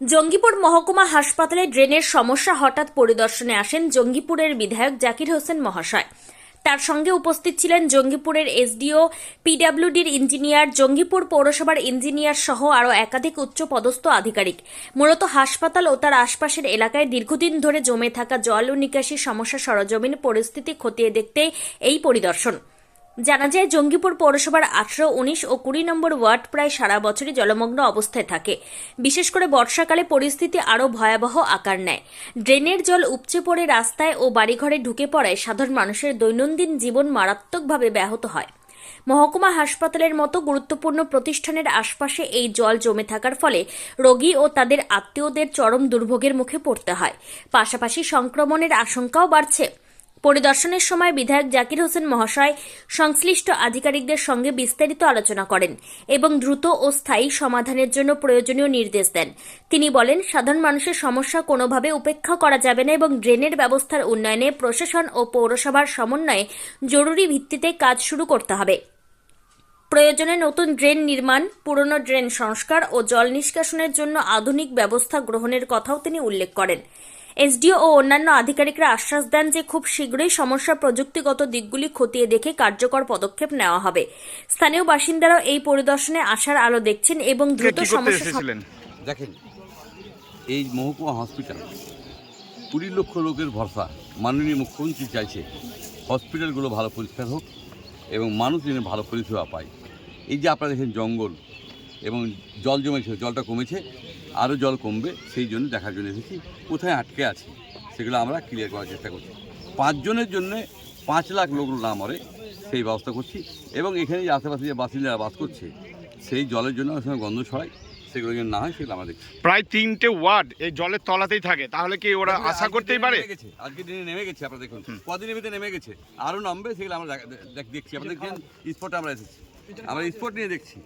জঙ্গিপুর মহকুমা হাসপাতালে ড্রেনের সমস্যা হঠাৎ পরিদর্শনে আসেন জঙ্গিপুরের বিধায়ক জাকির হোসেন মহাশয়। তার সঙ্গে উপস্থিত ছিলেন জঙ্গিপুরের এসডিও, পিডব্লিউডির ইঞ্জিনিয়ার, জঙ্গিপুর পৌরসভার ইঞ্জিনিয়ার সহ আরও একাধিক উচ্চ পদস্থ আধিকারিক। মূলত হাসপাতাল ও তার আশপাশের এলাকায় দীর্ঘদিন ধরে জমে থাকা জল ও নিকাশি সমস্যা সরজমিন পরিস্থিতি খতিয়ে দেখতে এই পরিদর্শন। জানা যায়, জঙ্গিপুর পৌরসভার 18, 19 ও 20 নম্বর ওয়ার্ড প্রায় সারা বছরই জলমগ্ন অবস্থায় থাকে। বিশেষ করে বর্ষাকালে পরিস্থিতি আরও ভয়াবহ আকার নেয়। ড্রেনের জল উপচে পড়ে রাস্তায় ও বাড়িঘরে ঢুকে পড়ায় সাধারণ মানুষের দৈনন্দিন জীবন মারাত্মকভাবে ব্যাহত হয়। মহকুমা হাসপাতালের মতো গুরুত্বপূর্ণ প্রতিষ্ঠানের আশপাশে এই জল জমে থাকার ফলে রোগী ও তাদের আত্মীয়দের চরম দুর্ভোগের মুখে পড়তে হয়। পাশাপাশি সংক্রমণের আশঙ্কাও বাড়ছে। পরিদর্শনের সময় বিধায়ক জাকির হোসেন মহাশয় সংশ্লিষ্ট আধিকারিকদের সঙ্গে বিস্তারিত আলোচনা করেন এবং দ্রুত ও স্থায়ী সমাধানের জন্য প্রয়োজনীয় নির্দেশ দেন। তিনি বলেন, সাধারণ মানুষের সমস্যা কোনোভাবে উপেক্ষা করা যাবে না এবং ড্রেনের ব্যবস্থার উন্নয়নে প্রশাসন ও পৌরসভার সমন্বয়ে জরুরি ভিত্তিতে কাজ শুরু করতে হবে। প্রয়োজনে নতুন ড্রেন নির্মাণ, পুরনো ড্রেন সংস্কার ও জল নিষ্কাশনের জন্য আধুনিক ব্যবস্থা গ্রহণের কথাও তিনি উল্লেখ করেন। এসডিও ও অন্যান্য আধিকারিকরা আশ্বাস দেন যে খুব শীঘ্রই সমস্যার প্রযুক্তিগত দিকগুলি খতিয়ে দেখে কার্যকর পদক্ষেপ নেওয়া হবে। স্থানীয় বাসিন্দারাও এই পরিদর্শনে আশার আলো দেখছেন এবং দ্রুত সমস্যা। দেখেন, এই মহকুমা হসপিটাল 20 লক্ষ লোকের ভরসা। মাননীয় মুখ্যমন্ত্রী চাইছে হসপিটালগুলো ভালো পরিষ্কার হোক এবং মানুষ যেন ভালো পরিষেবা পায়। এই যে আপনারা দেখেন জঙ্গল এবং জল জমেছে, জলটা কমেছে, আরও জল কমবে, সেই জন্য দেখার জন্য এসেছি কোথায় আটকে আছে সেগুলো আমরা ক্লিয়ার করার চেষ্টা করছি। 5 জনের জন্য 5 লাখ লোক না মরে সেই ব্যবস্থা করছি এবং এখানে যে আশেপাশে যে বাসিন্দারা বাস করছে সেই জলের জন্য ওখানে গন্ধ ছড়ায়, সেগুলো যেন না হয় সেগুলো আমরা দেখছি। প্রায় 3টে ওয়ার্ড এই জলের তলাতেই থাকে, তাহলে কি ওরা আশা করতেই পারে? আজকে দিনে নেমে গেছে, আপনারা দেখুন কদিনের ভিতরে নেমে গেছে, আরও নামবে, সেগুলো আমরা দেখছি। আপনাদের স্পটে আমরা এসেছি, আমরা স্পট নিয়ে দেখছি।